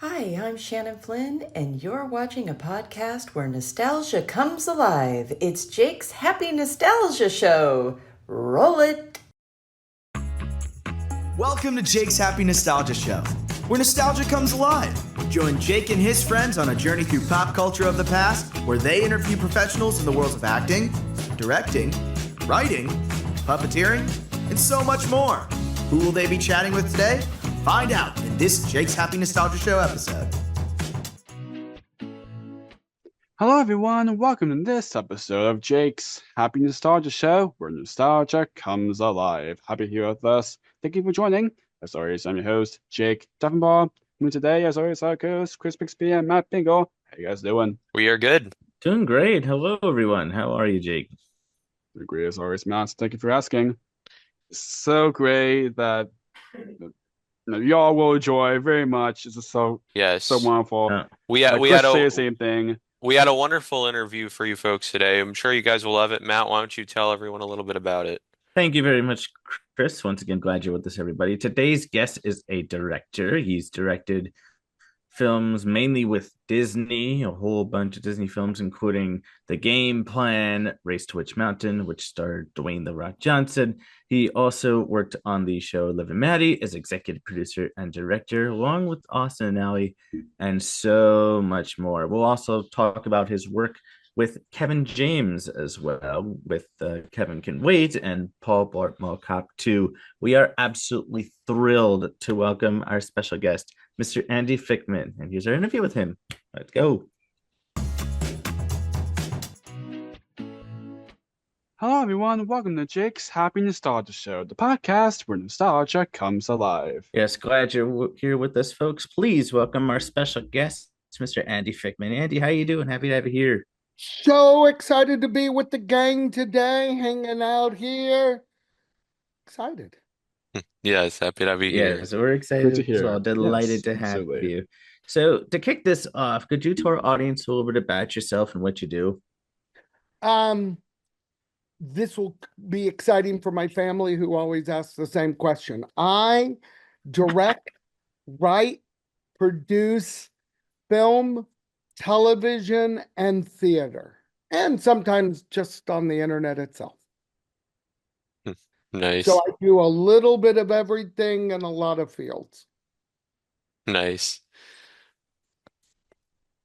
Hi, I'm Shannon Flynn, and you're watching a podcast where nostalgia comes alive. It's Jake's Happy Nostalgia Show. Roll it! Welcome to Jake's Happy Nostalgia Show, where nostalgia comes alive. Join Jake and his friends on a journey through pop culture of the past, where they interview professionals in the worlds of acting, directing, writing, puppeteering, and so much more. Who will they be chatting with today? Find out in this Jake's Happy Nostalgia Show episode. Hello, everyone, and welcome to this episode of Jake's Happy Nostalgia Show, where nostalgia comes alive. Happy to hear with us. Thank you for joining. As always, I'm your host, Jake Davenbaugh. And today, as always, our co-host, Chris Bixby and Matt Bingle. How you guys doing? We are good. Doing great. Hello, everyone. How are you, Jake? Agree as always, Matt. Thank you for asking. So great that y'all will enjoy very much. It's just so wonderful. We had say the same thing. We had a wonderful interview for you folks today. I'm sure you guys will love it. Matt, why don't you tell everyone a little bit about it? Thank you very much, Chris. Once again, glad you're with us, everybody. Today's guest is a director. He's directed films mainly with Disney, a whole bunch of Disney films, including The Game Plan, Race to Witch Mountain, which starred Dwayne "The Rock" Johnson. He also worked on the show Liv and Maddie as executive producer and director, along with Austin and Ally, and so much more. We'll also talk about his work with Kevin James as well, with Kevin Can Wait and Paul Blart Mall Cop 2. We are absolutely thrilled to welcome our special guest, Mr. Andy Fickman, and here's our interview with him. Let's go. Hello, everyone. Welcome to Jake's Happy Nostalgia Show, the podcast where nostalgia comes alive. Yes, glad you're here with us, folks. Please welcome our special guest, Mr. Andy Fickman. Andy, how you doing? Happy to have you here. So excited to be with the gang today, hanging out here. Excited. Yes, happy to be here. Yes, we're excited as well. Delighted to have you. So to kick this off, could you tell our audience a little bit about yourself and what you do? This will be exciting for my family who always asks the same question. I direct, write, produce film, television, and theater, and sometimes just on the internet itself. Nice. So I do a little bit of everything in a lot of fields. Nice.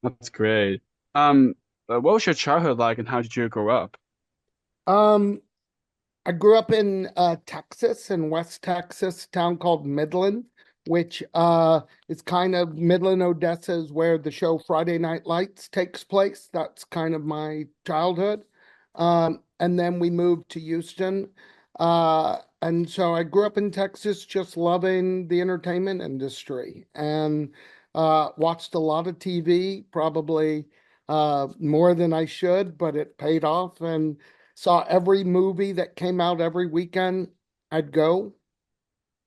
That's great. What was your childhood like, and how did you grow up? I grew up in Texas, in West Texas, a town called Midland, which is kind of Midland, Odessa is where the show Friday Night Lights takes place. That's kind of my childhood. And then we moved to Houston. And so I grew up in Texas just loving the entertainment industry and watched a lot of TV, probably more than I should, but it paid off, and saw every movie that came out every weekend. I'd go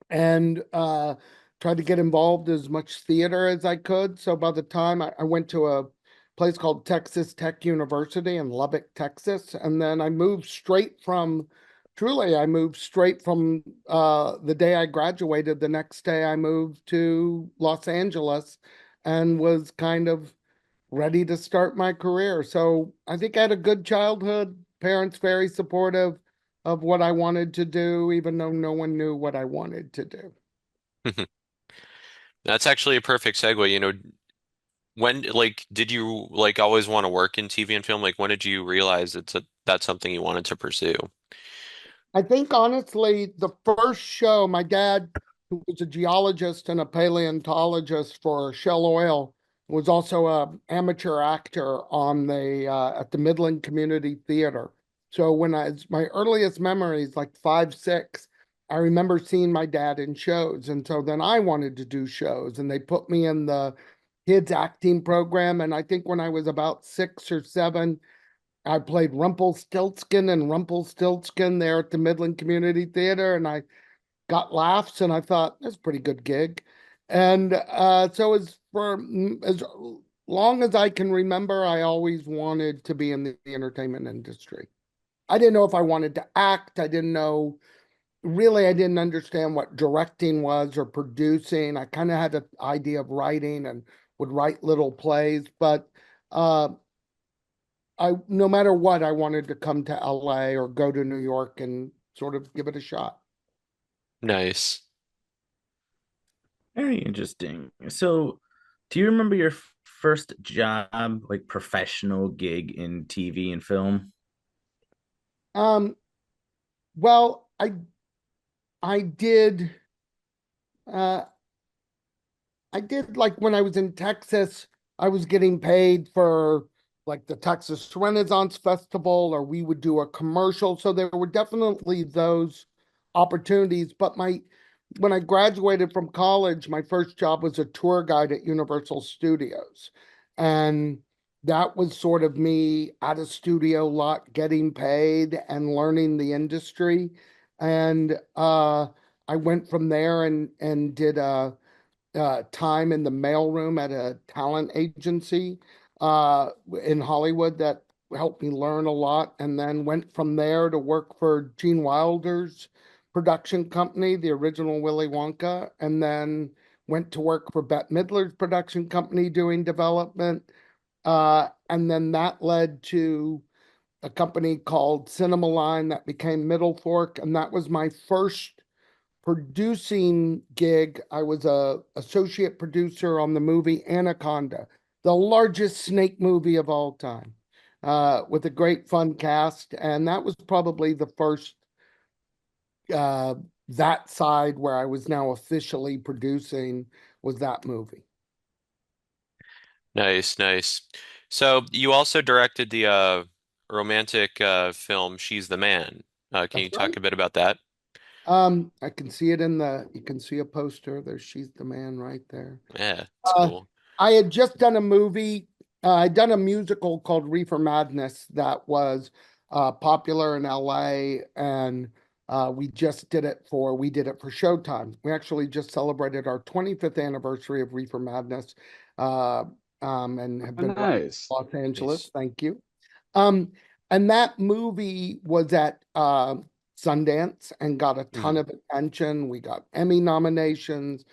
and tried to get involved as much theater as I could. So by the time I went to a place called Texas Tech University in Lubbock, Texas, and then I moved straight from the day I graduated. The next day I moved to Los Angeles and was kind of ready to start my career. So I think I had a good childhood. Parents very supportive of what I wanted to do, even though no one knew what I wanted to do. That's actually a perfect segue. When, did you always want to work in TV and film? When did you realize that's something you wanted to pursue? I think honestly, the first show, my dad, who was a geologist and a paleontologist for Shell Oil, was also an amateur actor on at the Midland Community Theater. So my earliest memories, like 5, 6, I remember seeing my dad in shows. And so then I wanted to do shows, and they put me in the kids acting program. And I think when I was about 6 or 7, I played Rumpelstiltskin and Rumpelstiltskin there at the Midland Community Theater, and I got laughs, and I thought, that's a pretty good gig. And so for as long as I can remember, I always wanted to be in the entertainment industry. I didn't know if I wanted to act. I didn't know really I didn't understand what directing was or producing. I kind of had an idea of writing and would write little plays, but uh, no matter what, I wanted to come to LA or go to New York and sort of give it a shot. Nice. Very interesting. So, do you remember your first job, like professional gig in TV and film? Um, well, I did uh I did like when I was in Texas, I was getting paid for like the Texas Renaissance Festival, or we would do a commercial. So there were definitely those opportunities. But when I graduated from college, my first job was a tour guide at Universal Studios. And that was sort of me at a studio lot getting paid and learning the industry. And I went from there and did time in the mailroom at a talent agency in Hollywood that helped me learn a lot, and then went from there to work for Gene Wilder's production company, the original Willy Wonka, and then went to work for Bette Midler's production company doing development. And then that led to a company called Cinema Line that became Middle Fork, and that was my first producing gig. I was a associate producer on the movie Anaconda, the largest snake movie of all time, with a great fun cast. And that was probably the first uh, that side where I was now officially producing was that movie. Nice, nice. So you also directed the romantic film She's the Man. Can That's you right. talk a bit about that? I can see it you can see a poster. There's She's the Man right there. Yeah, it's Uh, cool. I had just done a movie. I'd done a musical called Reefer Madness that was popular in LA, and we did it for Showtime. We actually just celebrated our 25th anniversary of Reefer Madness, uh, and have Oh, been around nice. Los Angeles. Nice. Thank you. Um, and that movie was at Sundance and got a ton Mhm. of attention. We got Emmy nominations,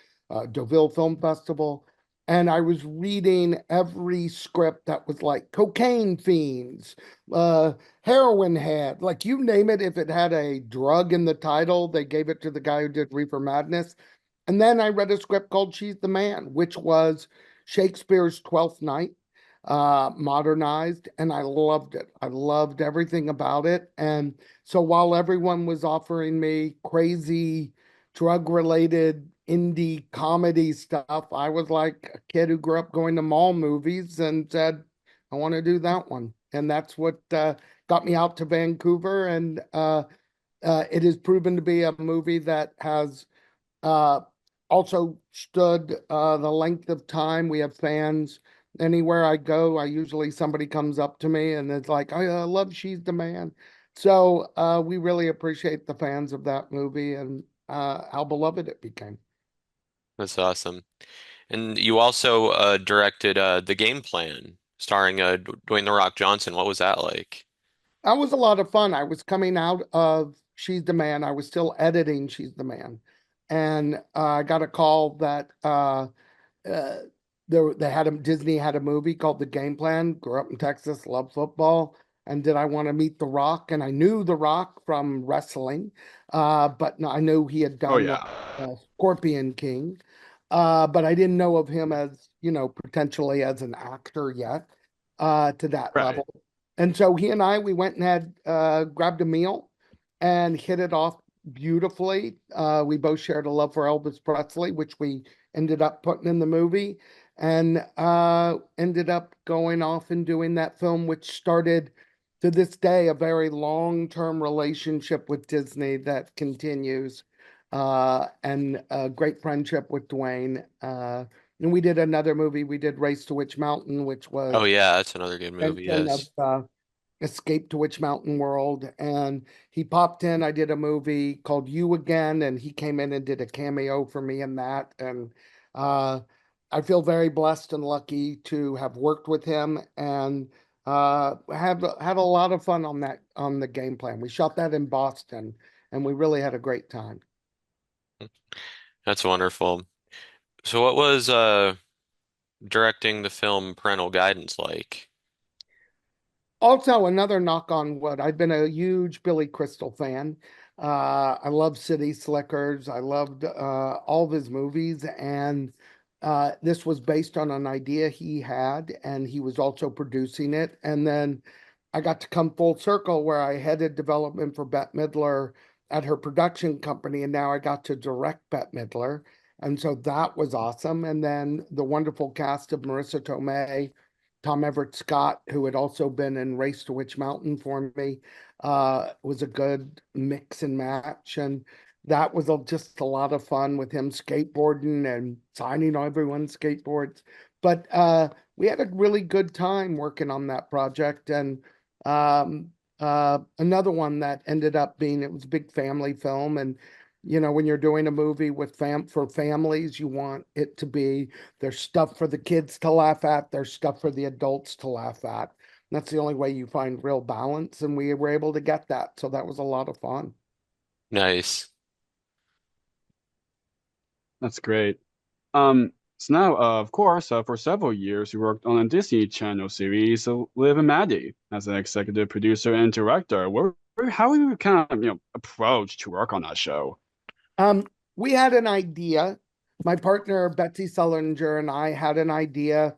Deauville Film Festival. And I was reading every script that was like cocaine fiends, uh, heroin head, like you name it. If it had a drug in the title, they gave it to the guy who did Reefer Madness. And then I read a script called She's the Man, which was Shakespeare's Twelfth Night, modernized, and I loved it. I loved everything about it. And so while everyone was offering me crazy drug-related indie comedy stuff, I was like a kid who grew up going to mall movies and said, I want to do that one. And that's what got me out to Vancouver. And it has proven to be a movie that has uh, also stood the length of time. We have fans anywhere I go. I usually somebody comes up to me and it's like, I love She's the Man. So we really appreciate the fans of that movie and how beloved it became. That's awesome. And you also directed The Game Plan, starring Dwayne The Rock Johnson. What was that like? That was a lot of fun. I was coming out of She's the Man. I was still editing She's the Man. And I got a call that uh, they had Disney had a movie called The Game Plan. Grew up in Texas, love football, and did I want to meet The Rock? And I knew The Rock from wrestling, but no, I knew he had Oh, done yeah. Scorpion King, but I didn't know of him as potentially as an actor yet to that Right. level. And so he and we went and had grabbed a meal and hit it off beautifully. We both shared a love for Elvis Presley, which we ended up putting in the movie, and ended up going off and doing that film, which started to this day a very long-term relationship with Disney that continues, and a great friendship with Dwayne. And we did another movie. We did Race to Witch Mountain, which Oh was yeah, that's another good movie. extension of Yes. Escape to Witch Mountain World. And he popped in. I did a movie called You Again, and he came in and did a cameo for me in that. And uh, I feel very blessed and lucky to have worked with him and have had a lot of fun on the game plan. We shot that in Boston, and we really had a great time. That's wonderful. So what was directing the film Parental Guidance like? Also, another knock on wood. I've been a huge Billy Crystal fan. I love City Slickers. I loved all of his movies, and this was based on an idea he had, and he was also producing it. And then I got to come full circle where I headed development for Bette Midler at her production company, and now I got to direct Bette Midler. And so that was awesome. And then the wonderful cast of Marissa Tomei, Tom Everett Scott, who had also been in Race to Witch Mountain for me, was a good mix and match. And that was just a lot of fun with him skateboarding and signing everyone's skateboards. But we had a really good time working on that project. And another one that ended up being, it was a big family film. And, you know, when you're doing a movie with for families, you want it to be, there's stuff for the kids to laugh at, there's stuff for the adults to laugh at. And that's the only way you find real balance. And we were able to get that. So that was a lot of fun. Nice. That's great. So now, of course, for several years, you worked on a Disney Channel series, Liv and Maddie, as an executive producer and director. How were you kind of, approached to work on that show? We had an idea. My partner, Betsy Sullinger, and I had an idea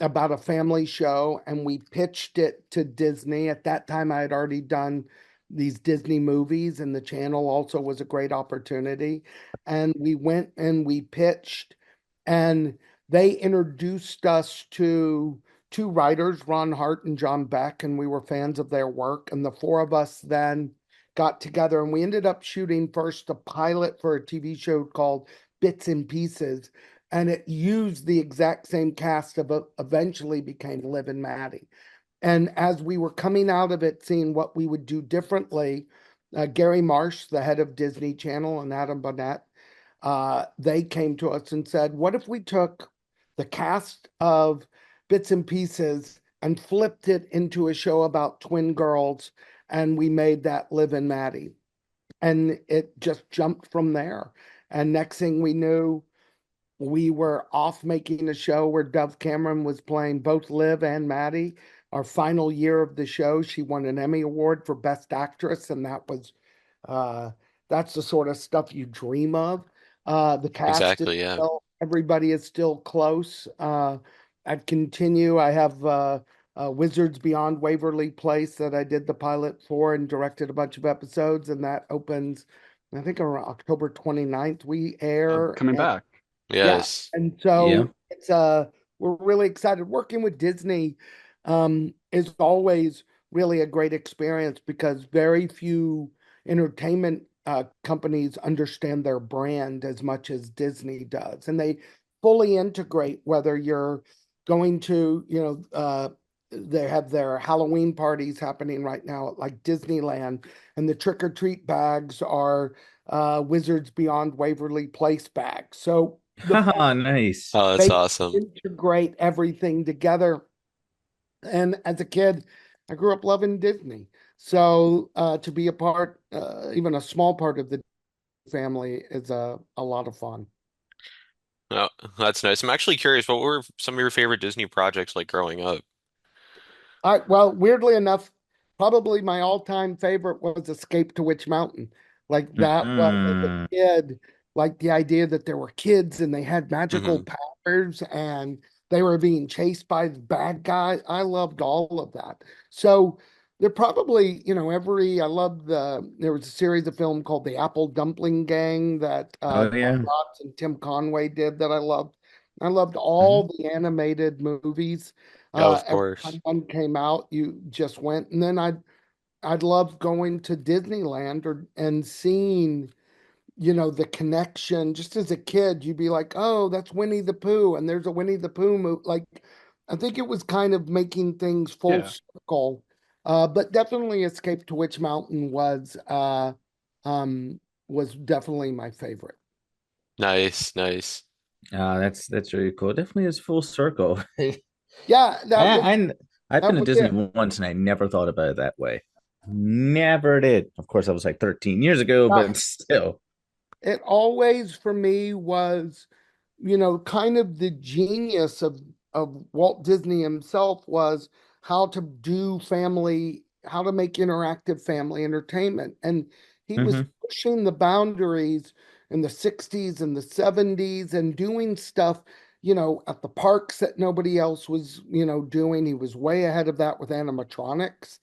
about a family show, and we pitched it to Disney. At that time, I had already done these Disney movies, and the channel also was a great opportunity. And we went and we pitched, and they introduced us to two writers, Ron Hart and John Beck, and we were fans of their work. And the four of us then got together, and we ended up shooting first a pilot for a TV show called Bits and Pieces, and it used the exact same cast of eventually became Liv and Maddie. And as we were coming out of it, seeing what we would do differently, Gary Marsh, the head of Disney Channel, and Adam Bonnett, they came to us and said, what if we took the cast of Bits and Pieces and flipped it into a show about twin girls, and we made that Liv and Maddie? And it just jumped from there. And next thing we knew, we were off making a show where Dove Cameron was playing both Liv and Maddie. Our final year of the show, she won an Emmy Award for Best Actress, and that was that's the sort of stuff you dream of. The cast is Exactly, yeah. still, everybody is still close. I continue. I have Wizards Beyond Waverly Place that I did the pilot for and directed a bunch of episodes, and that opens, I think, around October 29th. We air. Coming back. Yeah. Yes. And Yeah. so it's we're really excited. Working with Disney is always really a great experience because very few entertainment companies understand their brand as much as Disney does. And they fully integrate, whether you're going to, they have their Halloween parties happening right now at like Disneyland, and the trick or treat bags are Wizards Beyond Waverly Place bags. So the Haha, nice. Oh, that's they awesome. integrate everything together. And as a kid, I grew up loving Disney. So to be a part, even a small part of the family is a lot of fun. Oh, that's nice. I'm actually curious, what were some of your favorite Disney projects like growing up? All right, well, weirdly enough, probably my all-time favorite was Escape to Witch Mountain. Like that was, as a Mm. kid, like the idea that there were kids and they had magical Hmm. powers and they were being chased by the bad guys. I loved all of that. So there probably, I loved there was a series of film called The Apple Dumpling Gang that Oh Paul yeah. Blart and Tim Conway did that I loved. I loved Hmm. all the animated movies. Oh, of Every course. time one came out, you just went, and then I'd love going to Disneyland and seeing, the connection. Just as a kid, you'd be like, "Oh, that's Winnie the Pooh," and there's a Winnie the Pooh movie. Like, I think it was kind of making things full Yeah. circle. But definitely, Escape to Witch Mountain um was definitely my favorite. Nice, nice. That's really cool. Definitely is full circle. Yeah, I, I I've that been to was Disney it. once and I never thought about it that way. Never did. Of course, that was like 13 years ago, but still. It always for me was, kind of the genius of Walt Disney himself was how to do how to make interactive family entertainment. And he was Hmm. pushing the boundaries in the 60s and the 70s and doing stuff, at the parks that nobody else was, doing. He was way ahead of that with animatronics.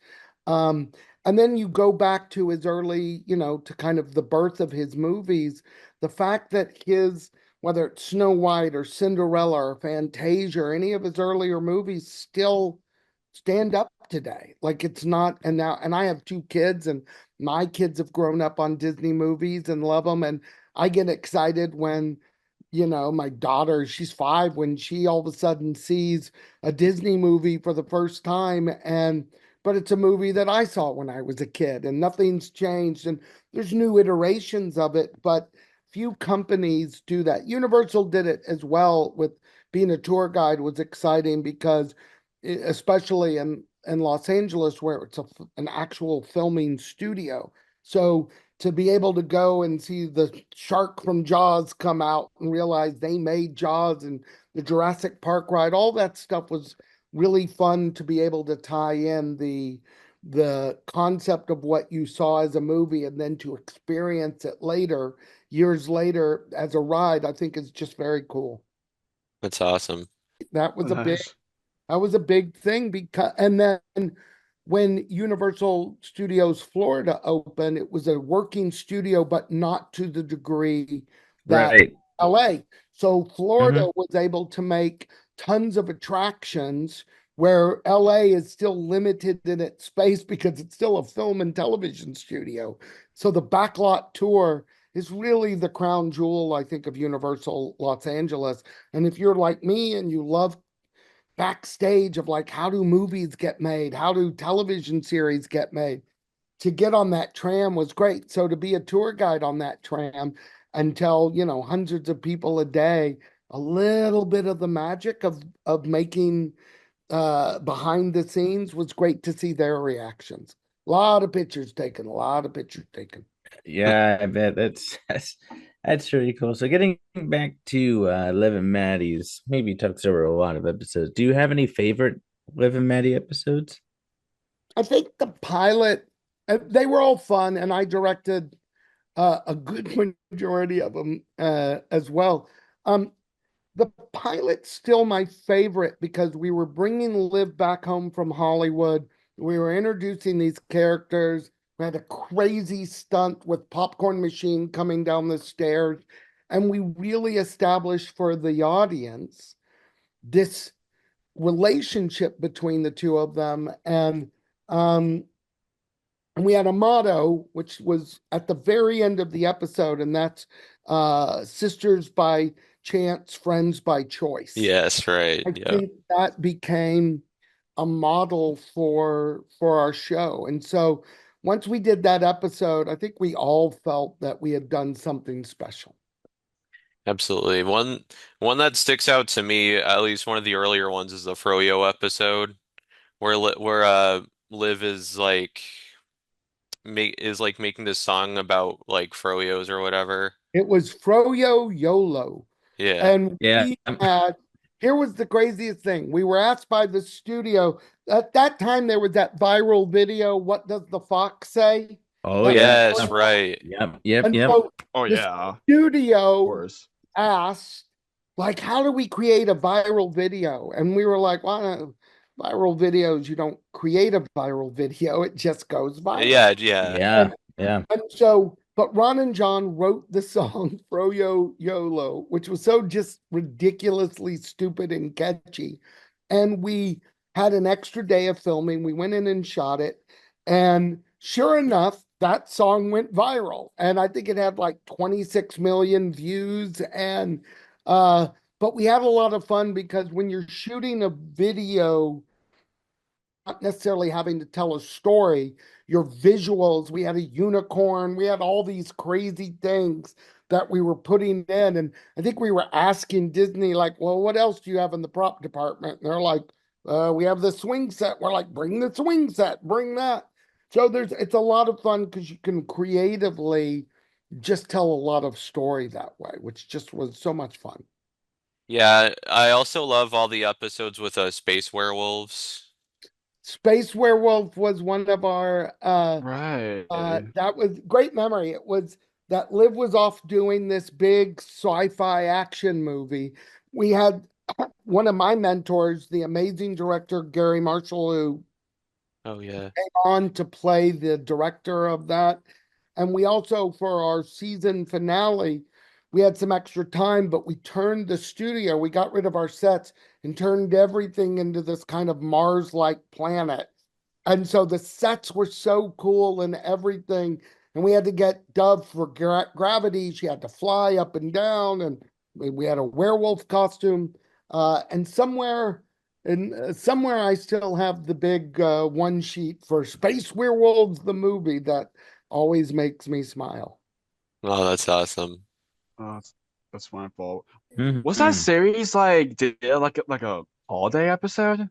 Um, and then you go back to his early, to kind of the birth of his movies, the fact that whether it's Snow White or Cinderella or Fantasia or any of his earlier movies still stand up today. Like it's not, and I have two kids and my kids have grown up on Disney movies and love them. And I get excited when, my daughter, she's 5, when she all of a sudden sees a Disney movie for the first time but it's a movie that I saw when I was a kid and nothing's changed and there's new iterations of it, but few companies do that. Universal did it as well with being a tour guide was exciting because especially in Los Angeles where it's an actual filming studio. So to be able to go and see the shark from Jaws come out and realize they made Jaws and the Jurassic Park ride, all that stuff was really fun to be able to tie in the concept of what you saw as a movie and then to experience it later, years later as a ride, I think is just very cool. That's awesome. That was a big Nice. that was a big thing because and then when Universal Studios Florida opened, it was a working studio, but not to the degree that Right. LA. So Florida Hmm. was able to make tons of attractions where LA is still limited in its space because it's still a film and television studio. So the backlot tour is really the crown jewel, I think, of Universal Los Angeles. And if you're like me and you love backstage of like how do movies get made, how do television series get made, to get on that tram was great. So to be a tour guide on that tram and tell, hundreds of people a day a little bit of the magic of making behind the scenes was great to see their reactions. A lot of pictures taken, a lot of pictures taken. Yeah, I bet that's really cool. So getting back to Liv and Maddie's, maybe talks over a lot of episodes. Do you have any favorite Liv and Maddie episodes? I think the pilot, they were all fun, and I directed a good majority of them as well. Um, the pilot's still my favorite because we were bringing Liv back home from Hollywood. We were introducing these characters. We had a crazy stunt with popcorn machine coming down the stairs, and we really established for the audience this relationship between the two of them. Um, and we had a motto, which was at the very end of the episode, and that's sisters by chance, friends by choice. Yes, right. I Yeah. think that became a model for our show. And so once we did that episode, I think we all felt that we had done something special. Absolutely. One that sticks out to me, at least one of the earlier ones, is the Froyo episode where Liv is like making this song about like Froyos or whatever. It was Froyo YOLO. Yeah. And Yeah. we had, here was the craziest thing. We were asked by the studio, at that time there was that viral video, What Does the Fox Say? Oh That was yeah. Yes, going on. right. Yep. Yep. And Yep. so Oh the yeah, of studio course. asked, like, how do we create a viral video? And we were like, well, viral videos, you don't create a viral video, it just goes viral. Yeah, yeah. Yeah. Yeah. And so, but Ron and John wrote the song Froyo YOLO, which was so just ridiculously stupid and catchy. And we had an extra day of filming. We went in and shot it. And sure enough, that song went viral. And I think it had like 26 million views. But we had a lot of fun because when you're shooting a video, not necessarily having to tell a story, your visuals, we had a unicorn, we had all these crazy things that we were putting in. And I think we were asking Disney, like, well, what else do you have in the prop department? And they're like, we have the swing set. We're like, bring the swing set, bring that. So it's a lot of fun because you can creatively just tell a lot of story that way, which just was so much fun. Yeah, I also love all the episodes with space werewolves. Space Werewolf was one of our Right. that was great memory. It was that Liv was off doing this big sci-fi action movie. We had one of my mentors, the amazing director Gary Marshall, who Oh yeah. came on to play the director of that. And we also, for our season finale, we had some extra time, but we turned the studio, we got rid of our sets and turned everything into this kind of Mars-like planet. And so the sets were so cool and everything. And we had to get Dove for gravity. She had to fly up and down, and we had a werewolf costume. And somewhere I still have the big one sheet for Space Werewolves, the movie that always makes me smile. Oh, that's awesome. Oh, that's wonderful. Was that Mhm. series like did it like a holiday episode?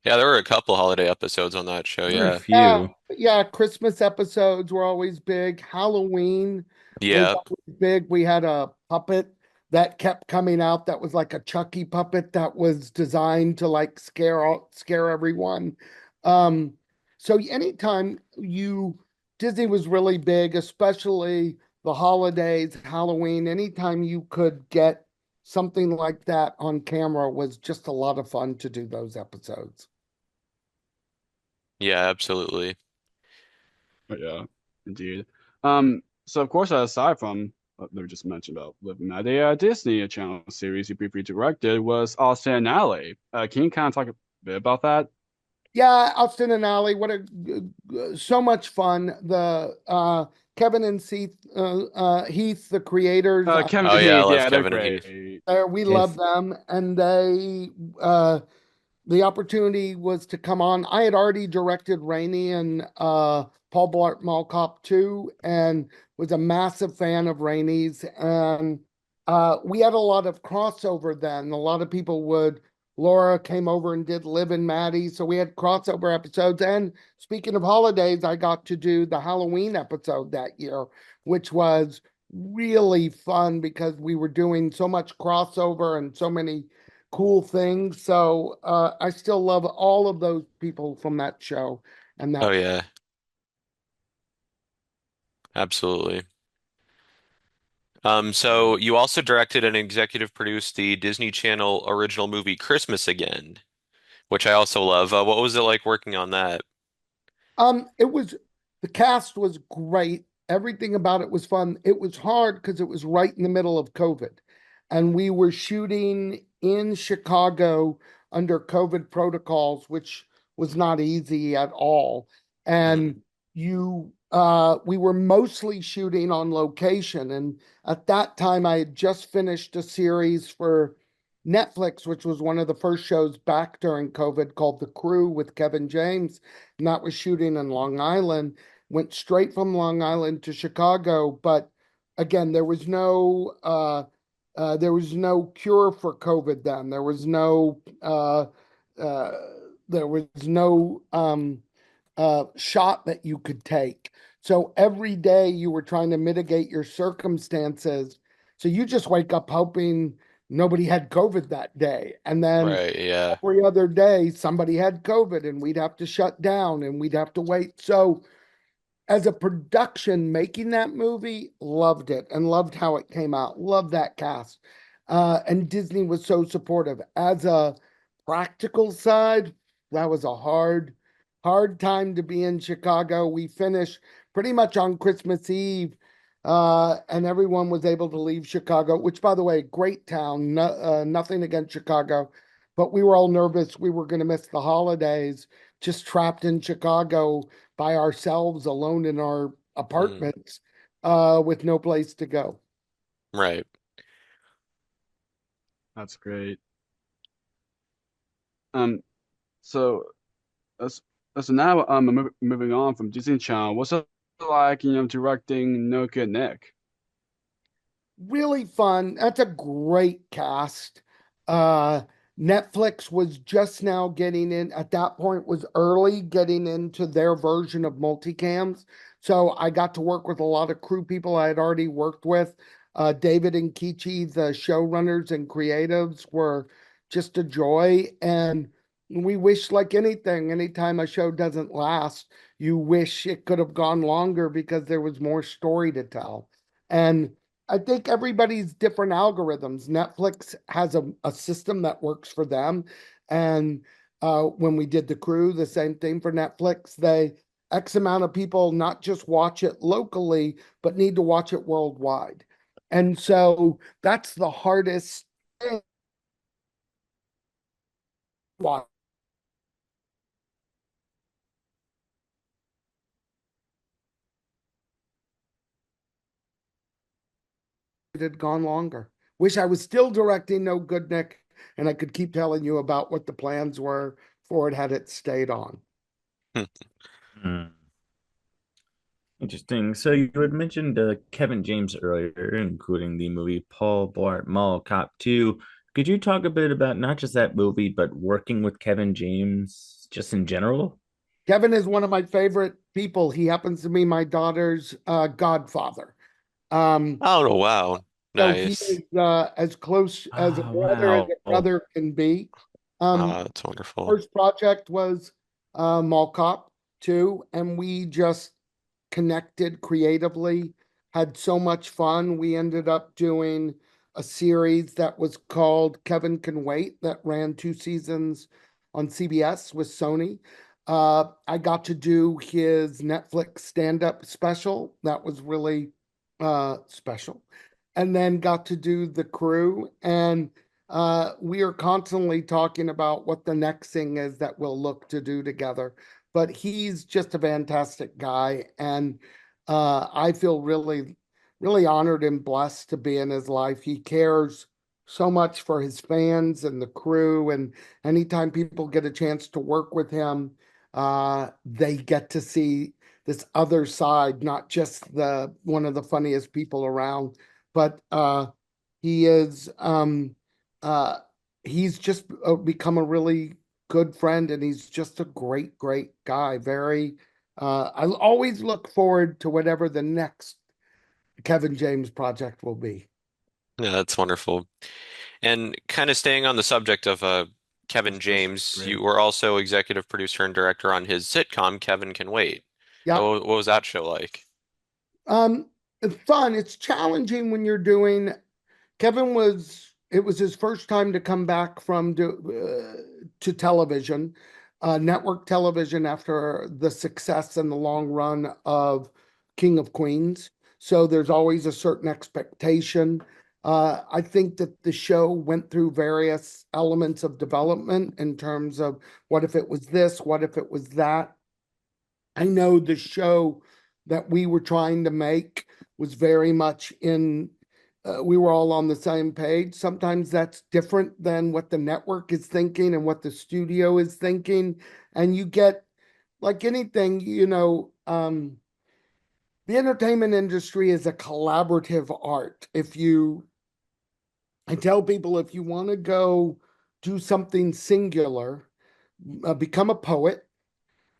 Yeah, there were a couple holiday episodes on that show. There were a Yeah. Yeah, few. yeah. Christmas episodes were always big. Halloween was Yep. always big. We had a puppet that kept coming out that was like a Chucky puppet that was designed to like scare everyone. Um, so anytime you Disney was really big, especially the holidays, Halloween, anytime you could get something like that on camera was just a lot of fun to do those episodes. Yeah, absolutely. But yeah, indeed. So of course, aside from what we just mentioned about Liv and Maddie, Disney Channel series you briefly directed was Austin and Ally. Can you kind of talk a bit about that? Yeah, Austin and Alley, what a so much fun. The Kevin and Heath, the creators, Kevin Oh and yeah, I Heath, love yeah, they're Kevin and Heath. great. we love Yes. them, and uh the opportunity was to come on. I had already directed Rainey and Paul Blart Mall Cop 2 and was a massive fan of Rainey's. And we had a lot of crossover then. A lot of people would, Laura came over and did Liv and Maddie. So we had crossover episodes. And speaking of holidays, I got to do the Halloween episode that year, which was really fun because we were doing so much crossover and so many cool things. So I still love all of those people from that show and Oh that. yeah, absolutely. So you also directed and executive produced the Disney Channel original movie Christmas Again, which I also love. What was it like working on that? It was the cast was great. Everything about it was fun. It was hard because it was right in the middle of COVID, and we were shooting in Chicago under COVID protocols, which was not easy at all. Mm, And we were mostly shooting on location. And at that time, I had just finished a series for Netflix, which was one of the first shows back during COVID called The Crew with Kevin James, and that was shooting in Long Island. Went straight from Long Island to Chicago, but again, there was no cure for COVID then. Uh, there was no shot that you could take. So every day you were trying to mitigate your circumstances. So you just wake up hoping nobody had COVID that day. And then right, yeah. every other day somebody had COVID and we'd have to shut down and we'd have to wait. So as a production making that movie, loved it and loved how it came out. Loved that cast. And Disney was so supportive. As a practical side, that was a hard time to be in Chicago. We finished pretty much on Christmas Eve, and everyone was able to leave Chicago, which, by the way, great town. Nothing against Chicago, but we were all nervous we were going to miss the holidays, just trapped in Chicago by ourselves, alone in our Mm, apartments, with no place to go. right. That's great. Um, so as now moving on from Disney Channel, what's it like, directing No Kid Nick? Really fun. That's a great cast. Uh, Netflix was just now getting in, at that point was early getting into their version of multicams. So I got to work with a lot of crew people I had already worked with. David and Kichi, the showrunners and creatives, were just a joy. And we wish, like anything, anytime a show doesn't last, you wish it could have gone longer because there was more story to tell. And I think everybody's different algorithms. Netflix has a system that works for them. And when we did The Crew, the same thing for Netflix. They X amount of people not just watch it locally, but need to watch it worldwide. And so that's the hardest thing. Why it had gone longer. Wish I was still directing No Good Nick, and I could keep telling you about what the plans were for it had it stayed on. Hmm. Interesting. So you had mentioned Kevin James earlier, including the movie Paul Blart Mall Cop 2. Could you talk a bit about not just that movie, but working with Kevin James just in general? Kevin is one of my favorite people. He happens to be my daughter's godfather. Um, Oh, wow. so he Nice. is as close as Oh, a wow. brother can be. Um, That's wonderful. First project was Mall Cop 2, and we just connected creatively, had so much fun. We ended up doing a series that was called Kevin Can Wait that ran 2 seasons on CBS with Sony. I got to do his Netflix stand-up special. That was really special. And then got to do The Crew. And we are constantly talking about what the next thing is that we'll look to do together. But he's just a fantastic guy. And I feel really, really honored and blessed to be in his life. He cares so much for his fans and the crew. And anytime people get a chance to work with him, they get to see this other side, not just the one of the funniest people around, but he is uh he's just become a really good friend, and he's just a great guy. Very I always look forward to whatever the next Kevin James project will be. Yeah, that's wonderful. And kind of staying on the subject of Kevin That's James, great. you were also executive producer and director on his sitcom, Kevin Can Wait. Yeah. What was that show like? um it's fun. It's challenging when you're doing Kevin was it was his first time to come back from to television, network television, after the success and the long run of King of Queens. So there's always a certain expectation. I think that the show went through various elements of development in terms of what if it was this, what if it was that. I know the show that we were trying to make was very much in, we were all on the same page. Sometimes that's different than what the network is thinking and what the studio is thinking. And you get, like anything, the entertainment industry is a collaborative art. I tell people, if you want to go do something singular, become a poet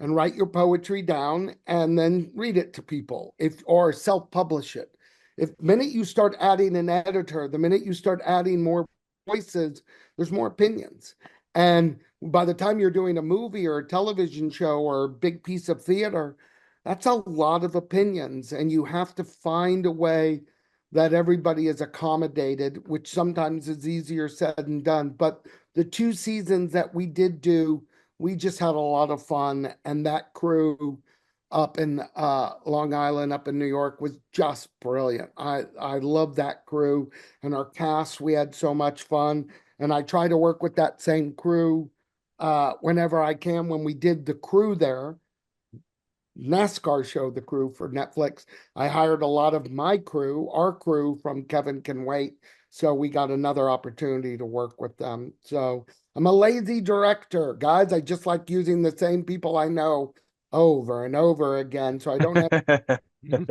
and write your poetry down and then read it to people, if or self-publish it. If the minute you start adding an editor, the minute you start adding more voices, there's more opinions. And by the time you're doing a movie or a television show or a big piece of theater, that's a lot of opinions. And you have to find a way that everybody is accommodated, which sometimes is easier said than done. But the 2 seasons that we did do, we just had a lot of fun. And that crew up in Long Island, up in New York, was just brilliant. I love that crew and our cast. We had so much fun, and I try to work with that same crew whenever I can. When we did The Crew there, NASCAR show, The Crew for Netflix, I hired a lot of my crew, our crew from Kevin Can Wait. So we got another opportunity to work with them. So I'm a lazy director, guys. I just like using the same people I know over and over again. So I don't have names.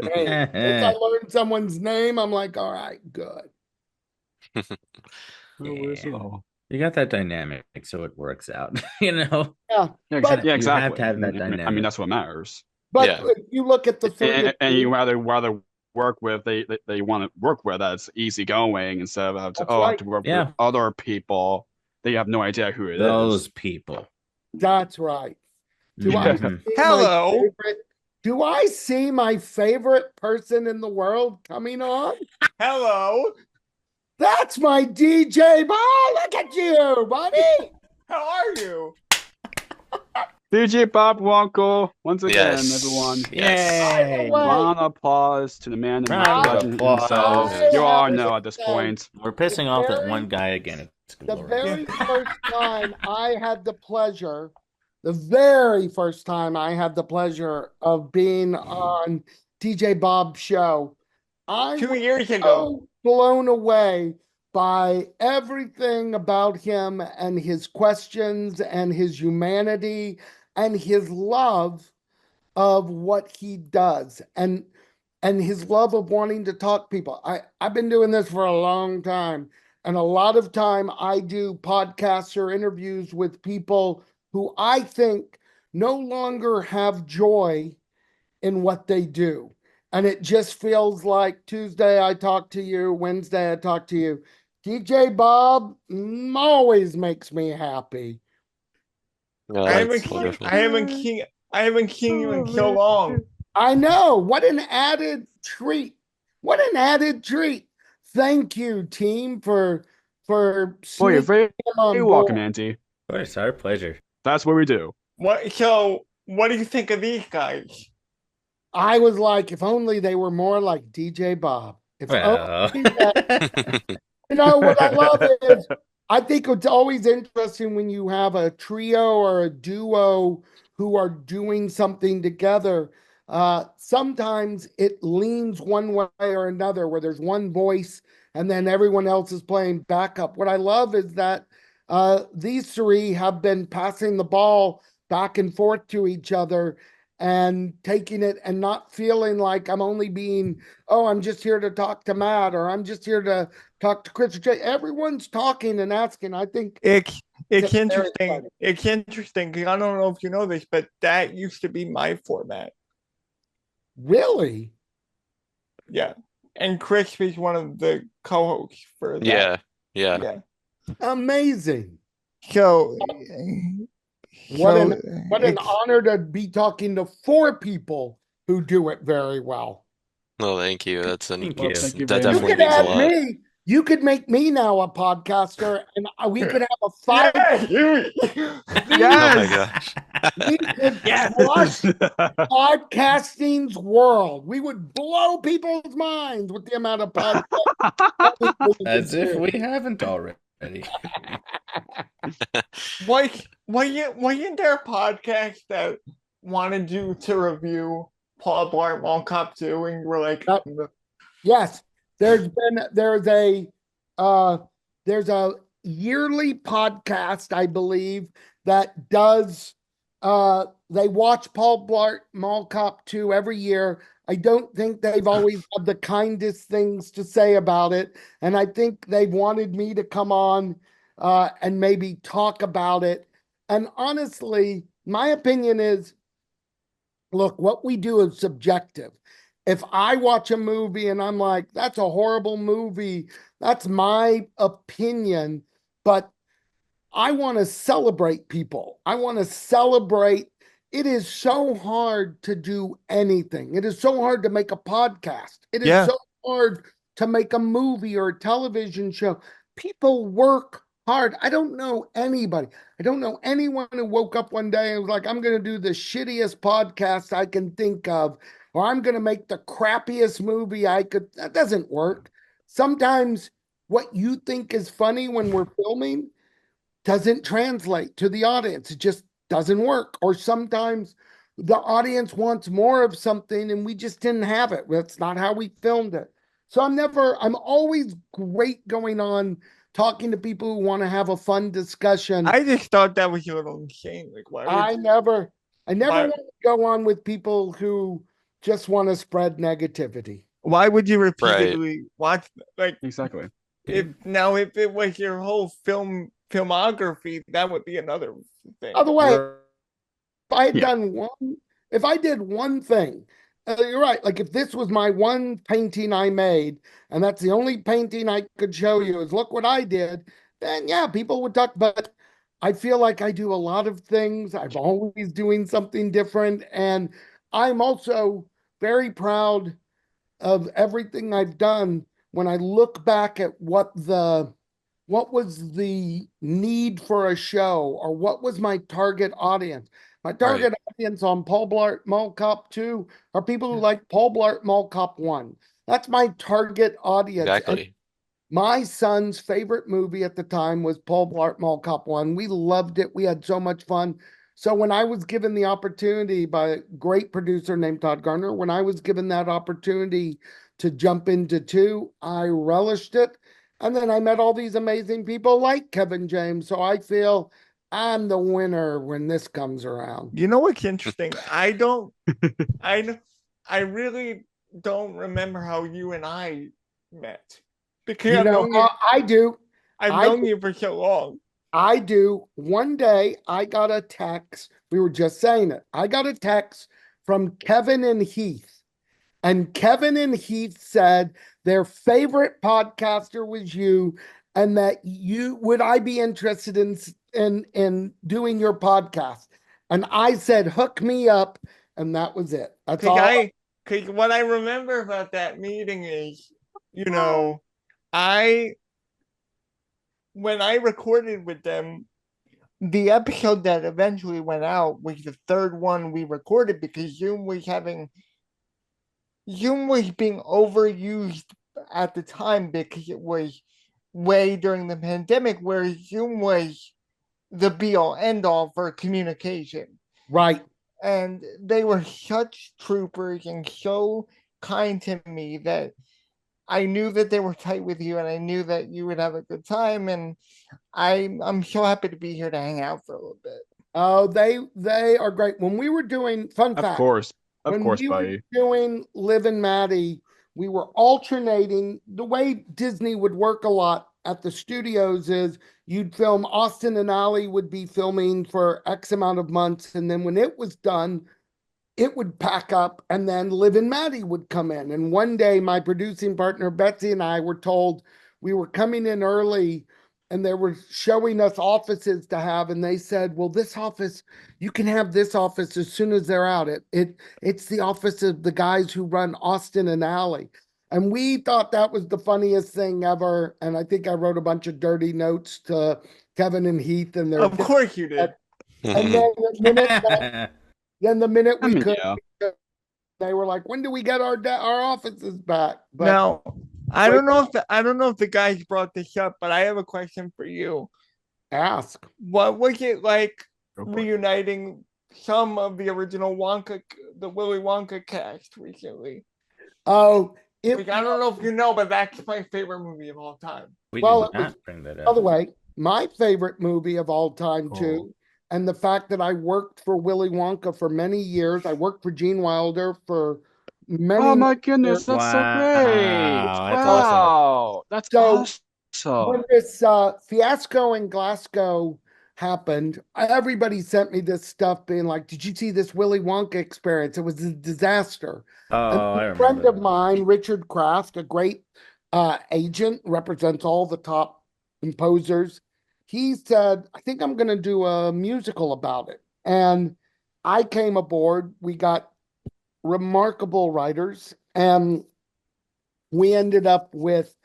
Once I learn someone's name, I'm like, all right, good. No worries Yeah. at all. You got that dynamic, so it works out. You know, Yeah, Yeah, but yeah, you have exactly. to have that I mean, dynamic. that's what matters. but Yeah. if you look at the three of And you you, rather work with they want to work with that's easygoing instead of that's I have right. to work with Yeah, other people that you have no idea who it is. those people. That's right. Do I Mhm. see my Hello. favorite? Do I see my favorite person in the world coming on? Hello. That's my DJ Ball. Look at you, buddy. How are you? DJ Bob Wonko, once again, Yes. everyone. Yes. Yay! By the way, Round of applause to the man, the myth, Round the of legend applause. himself. I You all have know to at this say, point. We're pissing off that one very- guy again. It's the glorious. very first time I had the pleasure, the very first time I had the pleasure of being on DJ Bob's show, I 2 was years ago. so blown away by everything about him and his questions and his humanity and his love of what he does and his love of wanting to talk to people. I've been doing this for a long time, and a lot of time I do podcasts or interviews with people who I think no longer have joy in what they do. And it just feels like Tuesday I talk to you, Wednesday I talk to you. DJ Bob always makes me happy. No, I haven't, that's wonderful. I haven't seen you in so long. I know. What an added treat. What an added treat. Thank you, team, for Well, you're sneaking very, him on very welcome, board. Auntie. Of course, our pleasure. That's what we do. What do you think of these guys? I was like, if only they were more like DJ Bob. If Well, only that, you know what I love is I think it's always interesting when you have a trio or a duo who are doing something together. Sometimes it leans one way or another, where there's one voice and then everyone else is playing backup. What I love is that these three have been passing the ball back and forth to each other and taking it and not feeling like I'm only being, oh, I'm just here to talk to Matt or I'm just here to talk to Chris. Everyone's talking and asking. I think It's It's very interesting. funny. It's interesting because I don't know if you know this, but that used to be my format. really, Yeah. And Chris was one of the co-hosts for that. Yeah. Yeah. Yeah. amazing. So What an it's- honor to be talking to four people who do it very well. No, thank you. That's Thank Well, you. thank you that very You much. definitely could means a add lot. me. You could make me now a podcaster, and we could have a five. Yeah. Oh my Yes! gosh. We could crush podcasting's world. We would blow people's minds with the amount of podcasts. As if we haven't already. Wasn't there a podcast that wanted you to review Paul Blart Mall Cop 2 and you were like, Yes, there's a yearly podcast, I believe, that does they watch Paul Blart Mall Cop 2 every year. I don't think they've always had the kindest things to say about it, and I think they've wanted me to come on and maybe talk about it. And honestly, my opinion is, look, what we do is subjective. If I watch a movie and I'm like, that's a horrible movie, that's my opinion, but I want to celebrate people. I want to celebrate. It is so hard to do anything. It is so hard to make a podcast. It is Yeah. so hard to make a movie or a television show. People work hard. I don't know anybody. I don't know anyone who woke up one day and was like, I'm going to do the shittiest podcast I can think of, or I'm going to make the crappiest movie I could. That doesn't work. Sometimes what you think is funny when we're filming doesn't translate to the audience. It just doesn't work. Or sometimes the audience wants more of something and we just didn't have it. That's not how we filmed it. So I'm always great going on talking to people who want to have a fun discussion. I just thought that was a little insane. Like, why would I never Why- want to go on with people who just want to spread negativity. why would you repeatedly watch, like, Exactly. if it was your whole film filmography, that would be another thing. By the way, if I had Yeah. done one, if I did one thing, you're right. Like if this was my one painting I made, and that's the only painting I could show you is look what I did, then yeah, people would talk. But I feel like I do a lot of things. I'm always doing something different. And I'm also very proud of everything I've done when I look back at what was the need for a show or what was my target audience. My target audience on Paul Blart Mall Cop 2 are people who like Paul Blart Mall Cop 1. That's my target audience. And Exactly. my son's favorite movie at the time was Paul Blart Mall Cop 1. We loved it. We had so much fun. So when I was given the opportunity by a great producer named Todd Garner, when I was given that opportunity to jump into 2, I relished it. And then I met all these amazing people like Kevin James. So I feel I'm the winner when this comes around. You know what's interesting? I really don't remember how you and I met. Because You know, I do. I've I known you for so long. I do. One day I got a text. We were just saying it. I got a text from Kevin and Heath. And Kevin and Heath said their favorite podcaster was you, and that you would I be interested in doing your podcast. And I said, hook me up, and that was it. That's all. Because what I remember about that meeting is, I when I recorded with them, the episode that eventually went out was the third one we recorded because Zoom was being overused at the time because it was way during the pandemic where Zoom was the be all end all for communication. Right. And they were such troopers and so kind to me that I knew that they were tight with you and I knew that you would have a good time. And I'm so happy to be here to hang out for a little bit. Oh, they are great. When we were doing Of course, when we buddy. were doing Liv and Maddie, we were alternating. The way Disney would work a lot at the studios is you'd film Austin and Ally would be filming for X amount of months, and then when it was done, it would pack up, and then Liv and Maddie would come in. And one day, my producing partner Betsy and I were told we were coming in early, and they were showing us offices to have, and they said, "Well, this office, you can have this office as soon as they're out. It's the office of the guys who run Austin and Alley." And we thought that was the funniest thing ever. And I think I wrote a bunch of dirty notes to Kevin and Heath, and their Of course you did. And then the minute we could, Yeah. they were like, "When do we get our offices back?" But Now, I don't know if the guys brought this up, but I have a question for you. ask. What was it like Go for it. reuniting some of the original the Willy Wonka cast recently? Oh, Like, I don't know if you know, but that's my favorite movie of all time. We Well, did it was- not bring that by the up. way, my favorite movie of all time too, and the fact that I worked for Willy Wonka for many years. I worked for Gene Wilder for many. Oh my goodness, that's so Wow, great! that's awesome. Wow, that's So, awesome. when this fiasco in Glasgow happened, everybody sent me this stuff being like, "Did you see this Willy Wonka experience? It was a disaster." And Oh, I a friend remember. of mine, Richard Kraft, a great agent, represents all the top composers. He said, "I think I'm going to do a musical about it." And I came aboard. We got remarkable writers, and we ended up with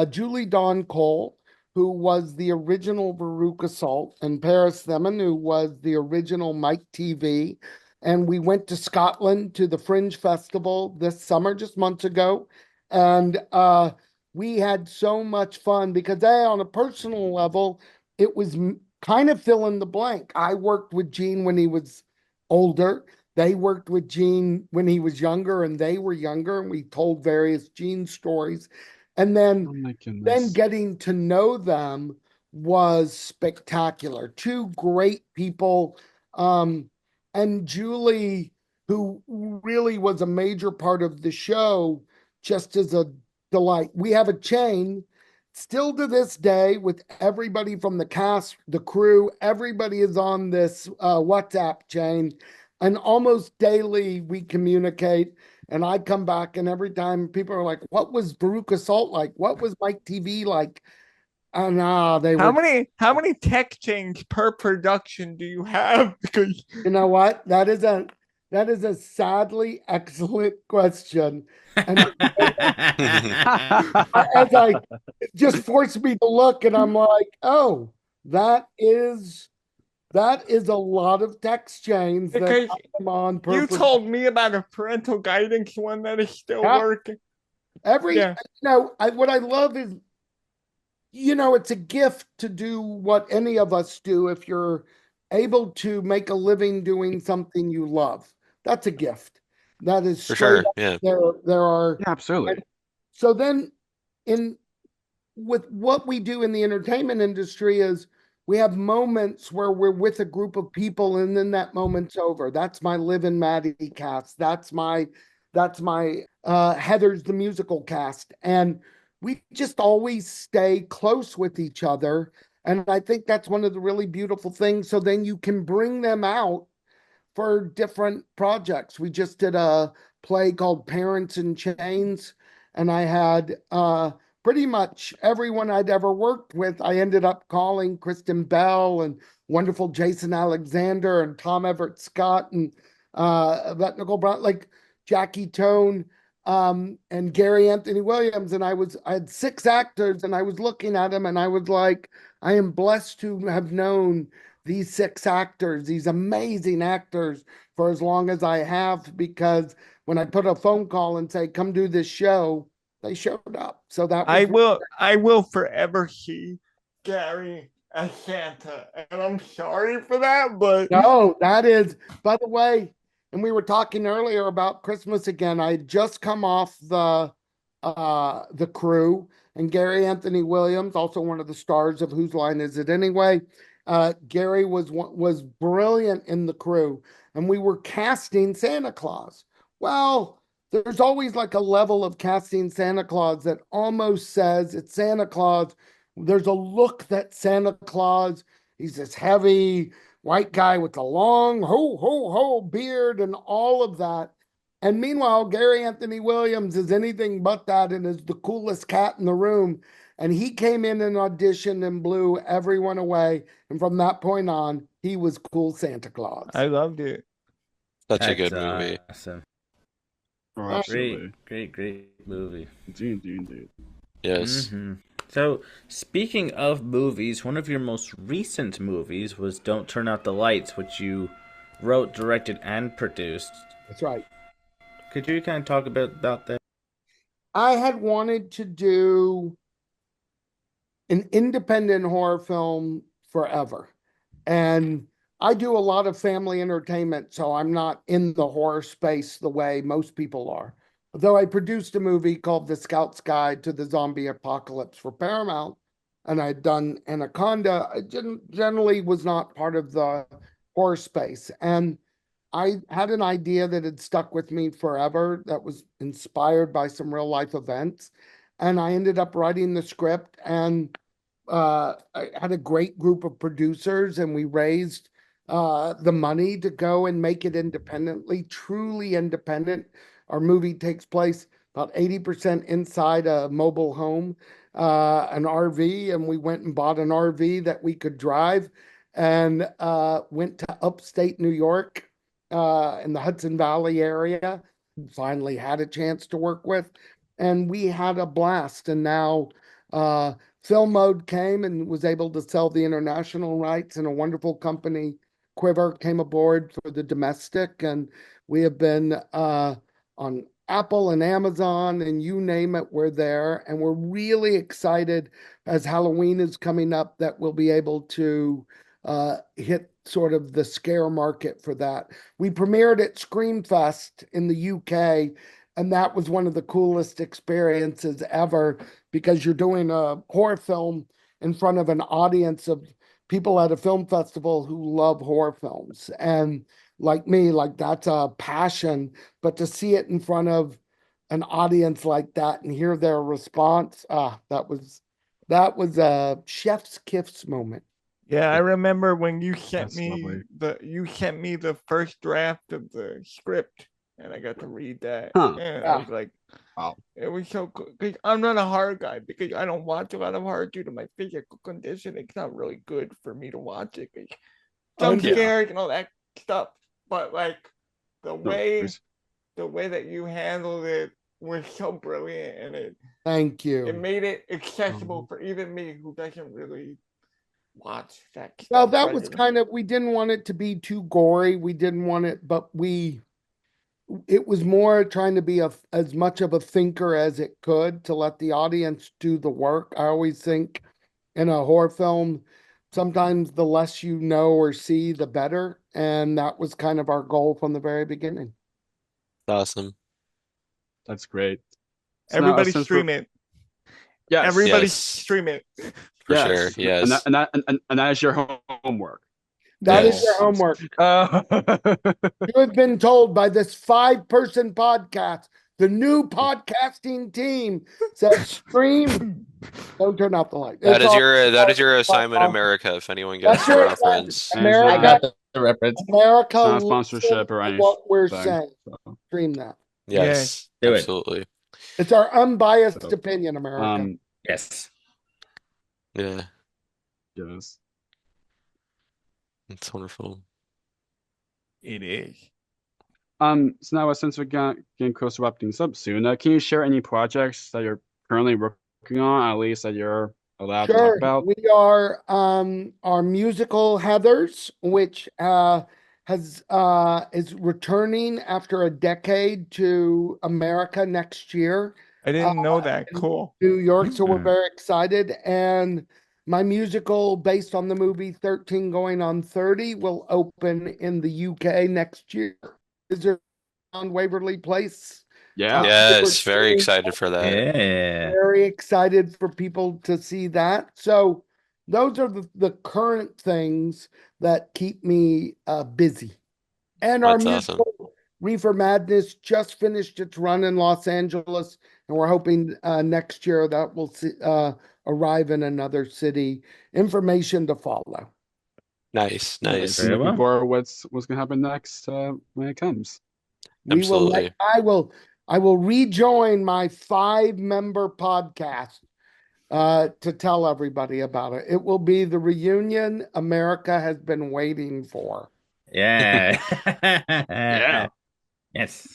Julie Dawn Cole, who was the original Veruca Salt, and Paris Themmen, who was the original Mike TV. And we went to Scotland to the Fringe Festival this summer, just months ago. And we had so much fun because, on a personal level, it was kind of fill in the blank. I worked with Gene when he was older. They worked with Gene when he was younger, and they were younger, and we told various Gene stories. And then, Oh my goodness. getting to know them was spectacular. Two great people. And Julie, who really was a major part of the show, just as a delight. We have a chain still to this day, with everybody from the cast, the crew, everybody is on this WhatsApp chain, and almost daily we communicate. And I come back, and every time people are like, "What was Veruca Salt like? What was Mike TV like?" And they How were. many tech change per production do you have? Because You know what? That is a sadly excellent question, and as I it just forced me to look, and I'm like, oh, that is a lot of text chains that because I'm on per you told me about a parental guidance one that is still Yeah. working. every Yeah. what I love is it's a gift to do what any of us do if you're able to make a living doing something you love. That's a gift. That is For straight sure. up. Yeah. There are Yeah, absolutely. so then in with what we do in the entertainment industry is we have moments where we're with a group of people and then that moment's over. That's my Liv and Maddie cast. That's my Heather's the musical cast. And we just always stay close with each other. And I think that's one of the really beautiful things. So then you can bring them out for different projects. We just did a play called Parents in Chains, and I had pretty much everyone I'd ever worked with. I ended up calling Kristen Bell and wonderful Jason Alexander and Tom Everett Scott and Yvette Nicole Brown, like Jackie Tone and Gary Anthony Williams. And I had 6 actors, and I was looking at them and I was like, I am blessed to have known these 6 actors, these amazing actors, for as long as I have, because when I put a phone call and say, come do this show, they showed up. So that was I will forever see Gary as Santa. And I'm sorry for that, but no, that is, by the way, and we were talking earlier about Christmas again. I had just come off the crew, and Gary Anthony Williams, also one of the stars of Whose Line Is It Anyway? Gary was brilliant in the crew, and we were casting Santa Claus. Well, there's always like a level of casting Santa Claus that almost says it's Santa Claus. There's a look that Santa Claus, he's this heavy white guy with a long ho ho ho beard and all of that. And meanwhile, Gary Anthony Williams is anything but that and is the coolest cat in the room. And he came in and auditioned and blew everyone away. And from that point on, he was cool Santa Claus. I loved it. Such a good movie. Awesome. Oh, absolutely. Great movie. Indeed. Yes. Mm-hmm. So, speaking of movies, one of your most recent movies was Don't Turn Out the Lights, which you wrote, directed, and produced. That's right. Could you kind of talk about that? I had wanted to do an independent horror film forever. And I do a lot of family entertainment, so I'm not in the horror space the way most people are. Though I produced a movie called The Scout's Guide to the Zombie Apocalypse for Paramount, and I'd done Anaconda, I generally was not part of the horror space. And I had an idea that had stuck with me forever that was inspired by some real life events. And I ended up writing the script, and I had a great group of producers, and we raised the money to go and make it independently, truly independent. Our movie takes place about 80% inside a mobile home, an RV, and we went and bought an RV that we could drive and went to upstate New York in the Hudson Valley area. Finally had a chance to work with, and we had a blast. And now Film Mode came and was able to sell the international rights, and a wonderful company, Quiver, came aboard for the domestic, and we have been on Apple and Amazon and you name it, we're there. And we're really excited as Halloween is coming up that we'll be able to hit sort of the scare market for that. We premiered at Screamfest in the UK, and that was one of the coolest experiences ever, because you're doing a horror film in front of an audience of people at a film festival who love horror films. And like me, like that's a passion, but to see it in front of an audience like that and hear their response, that That was a chef's kiss moment. Yeah, I remember when you sent That's me lovely. the first draft of the script, and I got to read that, Huh. and I Yeah. was like, Wow. it was so cool. Because I'm not a horror guy because I don't watch a lot of horror due to my physical condition. It's not really good for me to watch it. 'Cause jump Yeah. scares and all that stuff. But like the No way worries. that you handled it was so brilliant, and Thank it you. made it accessible for even me who doesn't really watch that stuff. Well, that was regularly. kind of, we didn't want it to be too gory. We didn't want it, but it was more trying to be as much of a thinker as it could to let the audience do the work. I always think in a horror film, sometimes the less you know or see, the better. And that was kind of our goal from the very beginning. Awesome. That's great. So now, Everybody since stream we're- it. Yes. Everybody Yes. stream it. For yes. sure. Yes. And that is your homework. That is Yes. your homework. Uh, You have been told by this 5-person podcast, the new podcasting team says stream. Don't turn off the light. That It's is all- your assignment, America, if anyone gets That's the your reference. America. I got the reference. America, It's not a listen sponsorship or to anything. what we're so- saying. Stream that. Yes, do it. absolutely. It's our unbiased So, opinion, America. Yes. Yeah, yes. it's wonderful. It is. So now since we're getting close to wrapping things up soon, can you share any projects that you're currently working on, at least that you're allowed to talk Sure. about? We are our musical Heathers, which is returning after a decade to America next year. I didn't know that. Cool. New York, so we're very excited. And my musical, based on the movie 13 Going on 30, will open in the UK next year. Is there on Waverly Place? Yeah. Yes, very excited for that. Yeah. Very excited for people to see that. So those are the current things that keep me busy. And our That's awesome. musical Reefer Madness just finished its run in Los Angeles, and we're hoping next year that will arrive in another city. Information to follow. Nice, nice. Very Looking well. forward what's gonna happen next when it comes. Absolutely. I will rejoin my 5-member podcast to tell everybody about it. It will be the reunion America has been waiting for. Yeah. Yeah. Yes.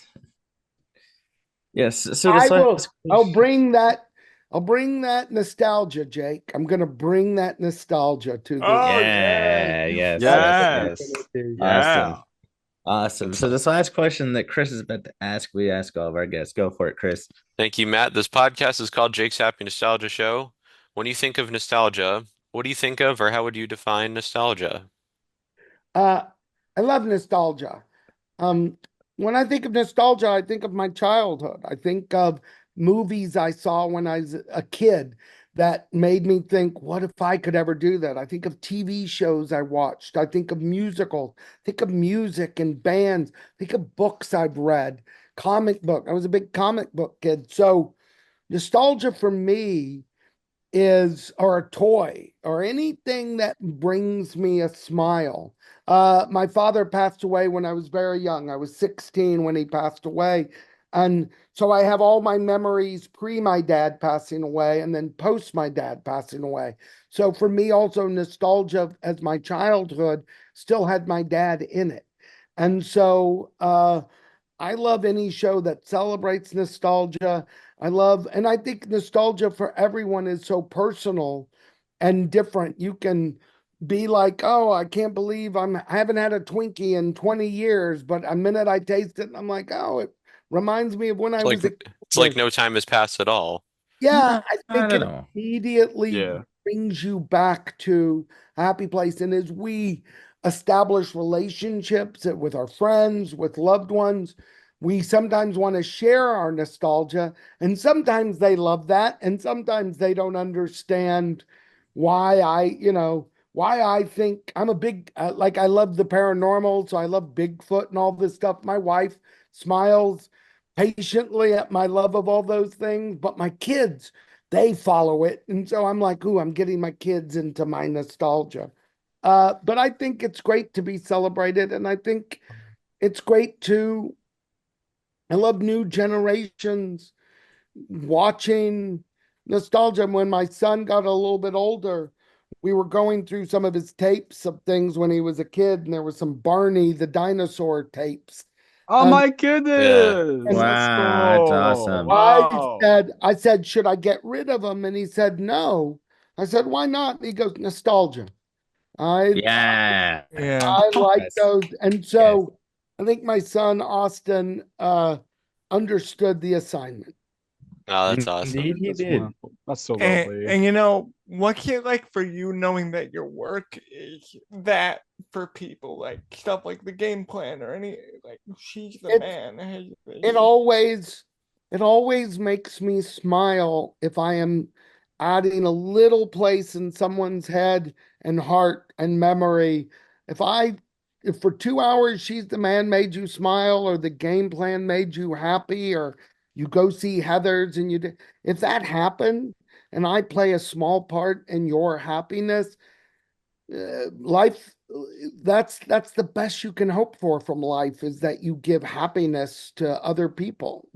Yes. So this I'll bring that nostalgia, Jake. I'm gonna bring that nostalgia to the Oh, yeah. Yes. Yes. Yes. Yeah. Awesome. So this last question that Chris is about to ask, we ask all of our guests. Go for it, Chris. Thank you, Matt. This podcast is called Jake's Happy Nostalgia Show. When you think of nostalgia, what do you think of, or how would you define nostalgia? I love nostalgia. When I think of nostalgia, I think of my childhood. I think of movies I saw when I was a kid that made me think, what if I could ever do that? I think of TV shows I watched. I think of musicals. Think of music and bands. Think of books I've read. Comic book. I was a big comic book kid. So nostalgia for me is, or a toy, or anything that brings me a smile. My father passed away when I was very young. I was 16 when he passed away. And so I have all my memories pre my dad passing away and then post my dad passing away. So for me, also nostalgia as my childhood still had my dad in it. And so I love any show that celebrates nostalgia. And I think nostalgia for everyone is so personal and different. You can be like, oh, I can't believe I haven't had a Twinkie in 20 years, but a minute I taste it, I'm like, oh, it reminds me of when I was a It's like no time has passed at all. yeah, I think don't it know. immediately Yeah. brings you back to a happy place. And as we establish relationships with our friends, with loved ones, we sometimes want to share our nostalgia, and sometimes they love that, and sometimes they don't understand why I think I'm a big, like I love the paranormal, so I love Bigfoot and all this stuff. My wife smiles patiently at my love of all those things, but my kids they follow it. And so I'm like, ooh, I'm getting my kids into my nostalgia. But I think it's great to be celebrated. And I think it's great I love new generations watching nostalgia. When my son got a little bit older, we were going through some of his tapes of things when he was a kid, and there was some Barney the dinosaur tapes. Oh And my goodness! And- That's Wow, that's cool. awesome. Wow. I said, should I get rid of them? And he said, no. I said, why not? And he goes, nostalgia. Yeah. I like Yes. those. And so I think my son, Austin, understood the assignment. Oh, that's awesome. Indeed, he That's did. wonderful. That's so And, lovely. and you know, what's it like for you knowing that your work is that for people, like stuff like the game plan or any, like she's the man. It always makes me smile if I am adding a little place in someone's head and heart and memory. If for 2 hours she's the man made you smile, or the game plan made you happy, or you go see Heather's and if that happened and I play a small part in your happiness, life, that's the best you can hope for from life, is that you give happiness to other people.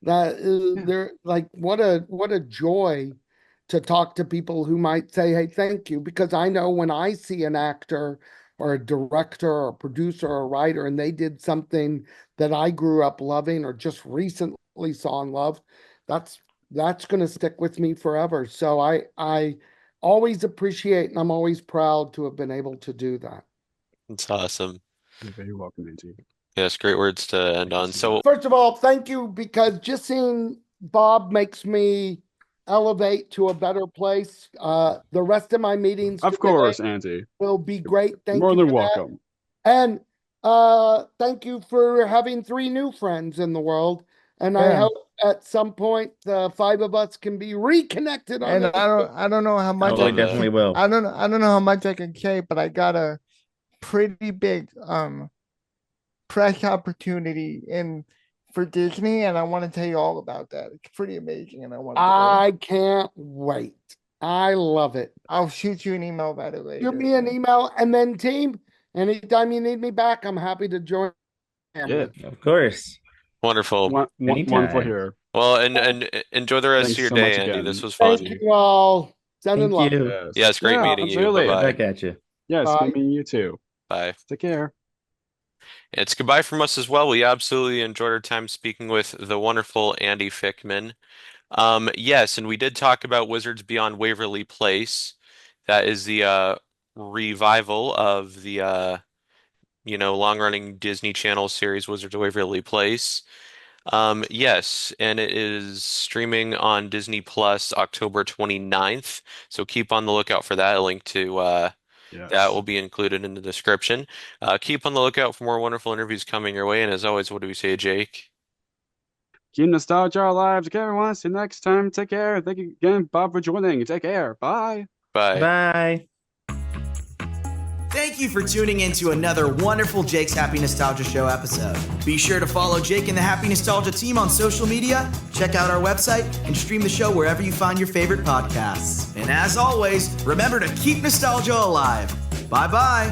They're like, what a joy to talk to people who might say, hey, thank you. Because I know when I see an actor or a director or a producer or a writer and they did something that I grew up loving or just recently saw and loved, that's going to stick with me forever. So I always appreciate, and I'm always proud to have been able to do that. It's awesome. You're very welcome, Angie. Yes, great words to end on. So, First of all, thank you, because just seeing Bob makes me elevate to a better place. The rest of my meetings Of course, Angie. will be great. Thank More you than for that. welcome. And thank you for having 3 new friends in the world. And I Yeah. hope at some point the 5 of us can be reconnected on And it. I don't know how much Oh, I we definitely will. I don't know how much I can say, but I got a pretty big press opportunity for Disney, and I want to tell you all about that. It's pretty amazing, and I can't wait. I love it. I'll shoot you an email about it later. Shoot me an email, and then team, anytime you need me back, I'm happy to join. Yeah. Of course. wonderful. Wonderful Anytime. here. Well, and enjoy the rest Thanks of your so day, much Andy. again. This was fun. Thank you all. Sending Thank love. you. Yes. Yeah, it's great meeting you. absolutely. Bye-bye. Back at you. Yes, Bye. good meeting you too. Bye. Take care. It's goodbye from us as well. We absolutely enjoyed our time speaking with the wonderful Andy Fickman. Yes, and we did talk about Wizards Beyond Waverly Place. That is the revival of the long-running Disney Channel series Wizards of Waverly Place. Yes, and it is streaming on Disney Plus October 29th. So keep on the lookout for that. A link to Yes. that will be included in the description. Keep on the lookout for more wonderful interviews coming your way. And as always, what do we say, Jake? Keep nostalgia alive. Take care, everyone. See you next time. Take care. Thank you again, Bob, for joining. Take care. Bye. Bye. Bye. Thank you for tuning in to another wonderful Jake's Happy Nostalgia Show episode. Be sure to follow Jake and the Happy Nostalgia team on social media, check out our website, and stream the show wherever you find your favorite podcasts. And as always, remember to keep nostalgia alive. Bye-bye.